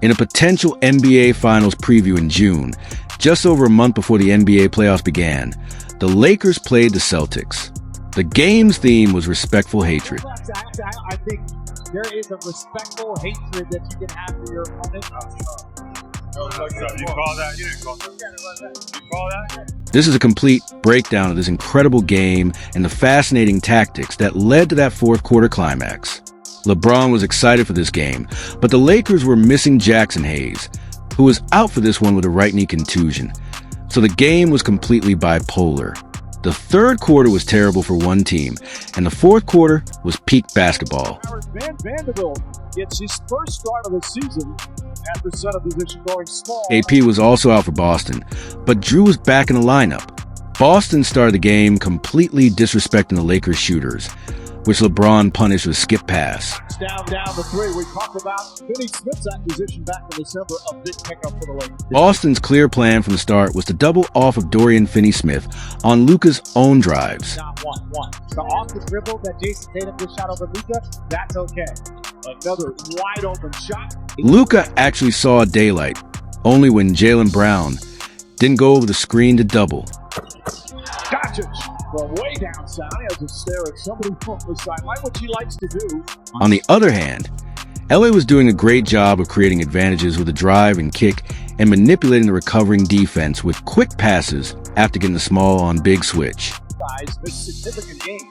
In a potential NBA Finals preview in June, just over a month before the NBA playoffs began, the Lakers played the Celtics. The game's theme was respectful hatred. I think there is a respectful hatred that you can have for your opponent. You call that? You didn't call that. You call that? This is a complete breakdown of this incredible game and the fascinating tactics that led to that fourth quarter climax. LeBron was excited for this game, but the Lakers were missing Jackson Hayes, who was out for this one with a right knee contusion. So the game was completely bipolar. The third quarter was terrible for one team, and the fourth quarter was peak basketball. Vanderbilt gets his first start of the season after center position going small. AP was also out for Boston, but Drew was back in the lineup. Boston started the game completely disrespecting the Lakers shooters, which LeBron punished with a skip pass. Down the three. We talked about Finney Smith's acquisition back in December, a big pickup for the Lakers. Boston's clear plan from the start was to double off of Dorian Finney-Smith on Luka's own drives. Not one. So off the dribble that Jayson Tatum just shot over Luka, that's okay. Another wide open shot. Luka actually saw daylight, only when Jaylen Brown didn't go over the screen to double. Gotcha. From way down south, he has to stare at somebody from the sideline, which he likes to do. On the other hand, LA was doing a great job of creating advantages with a drive and kick and manipulating the recovering defense with quick passes after getting the small on big switch. Guys miss significant gains.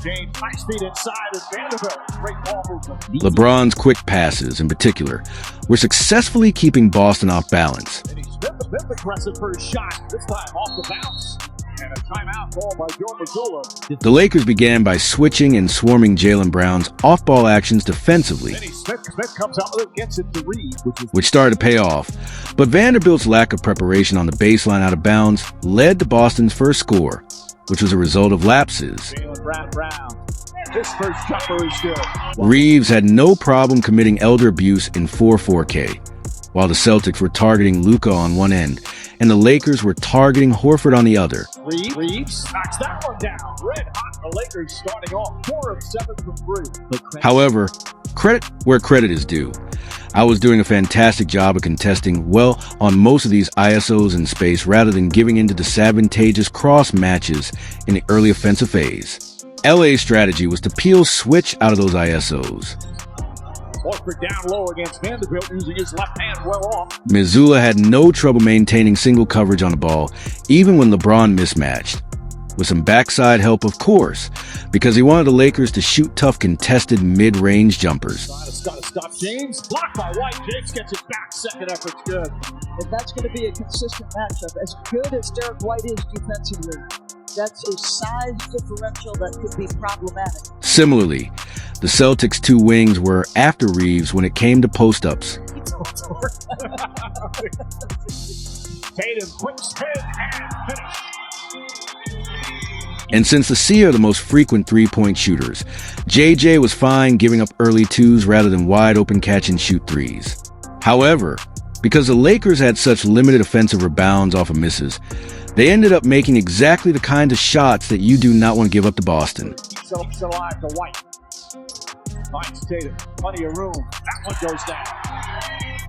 James, high speed inside of Vanderbilt. Great ball movement. LeBron's quick passes, in particular, were successfully keeping Boston off balance. And he's been aggressive for his shot, this time off the bounce. And a timeout call by Joe Mazzulla. The Lakers began by switching and swarming Jaylen Brown's off-ball actions defensively, Smith comes out with it, gets it to Reed, which started to pay off. But Vanderbilt's lack of preparation on the baseline out of bounds led to Boston's first score, which was a result of lapses. Jaylen Brown. His first jumper is good. Reeves had no problem committing elder abuse in 4-4K, while the Celtics were targeting Luka on one end, and the Lakers were targeting Horford on the other. Reeves knocks that one down. Red hot. The Lakers starting off 4 of 7 from 3. However, credit where credit is due. I was doing a fantastic job of contesting well on most of these ISOs in space rather than giving into the advantageous cross matches in the early offensive phase. LA's strategy was to peel switch out of those ISOs. Horford down low against Vanderbilt using his left hand well off. Mazzulla had no trouble maintaining single coverage on the ball, even when LeBron mismatched. With some backside help, of course, because he wanted the Lakers to shoot tough contested mid-range jumpers. Trying to stop James. Blocked by White. James gets it back. Second effort's good. If that's going to be a consistent matchup, as good as Derek White is defensively, that's a size differential that could be problematic. Similarly, the Celtics' two wings were after Reeves when it came to post-ups. Tatum, quick spin and finish. And since the Sea are the most frequent three-point shooters, JJ was fine giving up early twos rather than wide-open catch-and-shoot threes. However, because the Lakers had such limited offensive rebounds off of misses, they ended up making exactly the kind of shots that you do not want to give up to Boston. Keeps it alive to White. Finds Tatum. Plenty of room. That one goes down.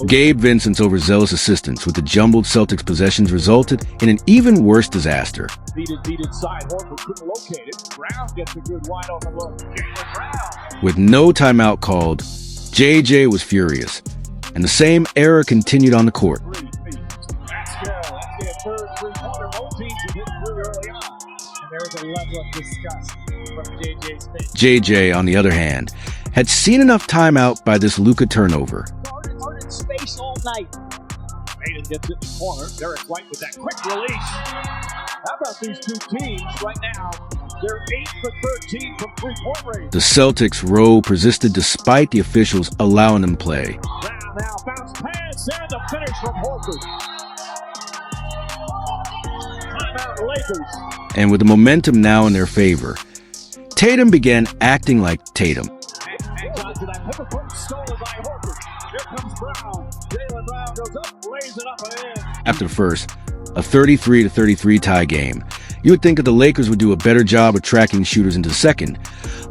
Gabe Vincent's overzealous assistance with the jumbled Celtics possessions resulted in an even worse disaster. Beat inside. Horford couldn't locate it. Brown gets a good wide open look. Jaylen Brown. With no timeout called, JJ was furious, and the same error continued on the court. That's their third three-pointer. Both teams have hit through early on. And there is a level of disgust from JJ's face. JJ, on the other hand, had seen enough timeout by this Luka turnover. Guarded space all night. Tatum gets it in the corner. Derek White with that quick release. How about these two teams right now? They're 8 for 13 from three-point range. The Celtics' row persisted despite the officials allowing them play. Brown now bounce pass and the finish from Horford. Timeout Lakers. And with the momentum now in their favor, Tatum began acting like Tatum. Hangs on to that pivot foot stolen by Horford. Here comes Brown. Jaylen Brown goes up, lays it up and in. After the first, a 33-33 tie game, you would think that the Lakers would do a better job of tracking shooters into the second,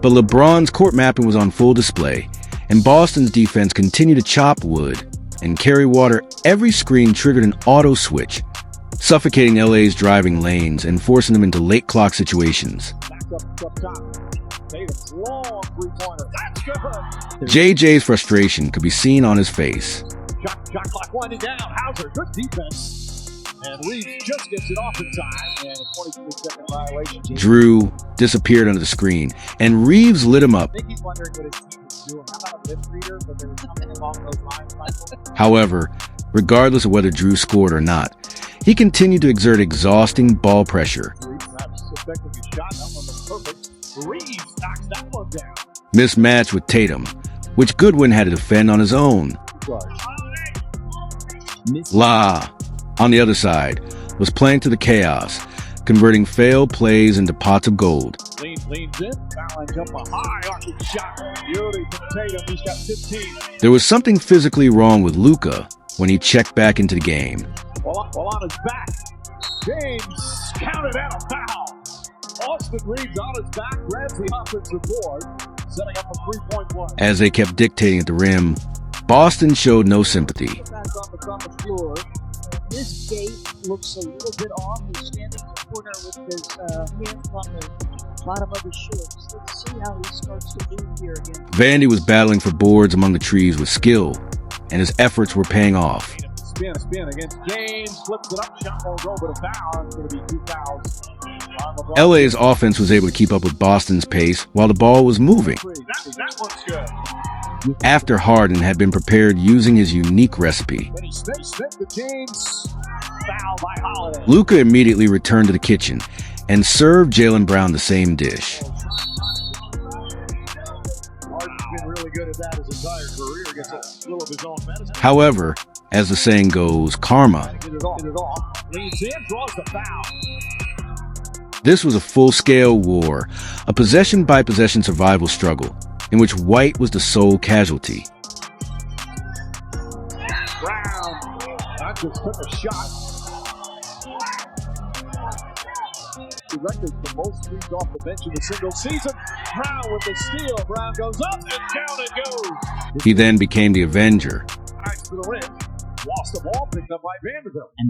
but LeBron's court mapping was on full display, and Boston's defense continued to chop wood, and carry water, every screen triggered an auto switch, suffocating LA's driving lanes and forcing them into late clock situations. Back up top. Tatum's long three-pointer. That's good. JJ's frustration could be seen on his face. Shot clock winding down. Hauser, good defense. And Reeves just gets it off in time. And a 23-second violation. Drew disappeared under the screen, and Reeves lit him up. I think he's wondering what his team is doing. How about a lip reader? But there was something along those lines, Michael. However, regardless of whether Drew scored or not, he continued to exert exhausting ball pressure. Reeves not suspecting a shot. That one was perfect. Reeves knocks that one down. Mismatched with Tatum, which Goodwin had to defend on his own. La, on the other side, was playing to the chaos, converting failed plays into pots of gold. Leans in. Foul line jumper high. Arcing shot. Beauty from Tatum. He's got 15. There was something physically wrong with Luka when he checked back into the game. While on his back, James counted out a foul. Austin Reeves on his back, grabs the offensive board, setting up a three-point play. As they kept dictating at the rim, Boston showed no sympathy. Back on the floor. His gait looks a little bit off. He's standing in the corner with his hands on the bottom of his shorts. Let's see how he starts to move here again. Vandy was battling for boards among the trees with skill, and his efforts were paying off. Spin against James, flips it up, shot won't go, but a foul. It's going to be 2 fouls. LA's offense was able to keep up with Boston's pace while the ball was moving. That looks good. After Harden had been prepared using his unique recipe, Then he snakes the James. Foul by Holiday. Luka immediately returned to the kitchen and served Jaylen Brown the same dish. Harden's been really good at that his entire career. Gets a little of his own medicine. However, as the saying goes, karma. Get it off. Leans in, draws the foul. This was a full-scale war, a possession-by-possession survival struggle, in which White was the sole casualty. Brown not just took a shot. The record for most threes off the bench in a single season. Brown with the steal. Brown goes up and down it goes. He then became the Avenger. Back to the rim. Lost the ball, picked up by Vanderbilt. And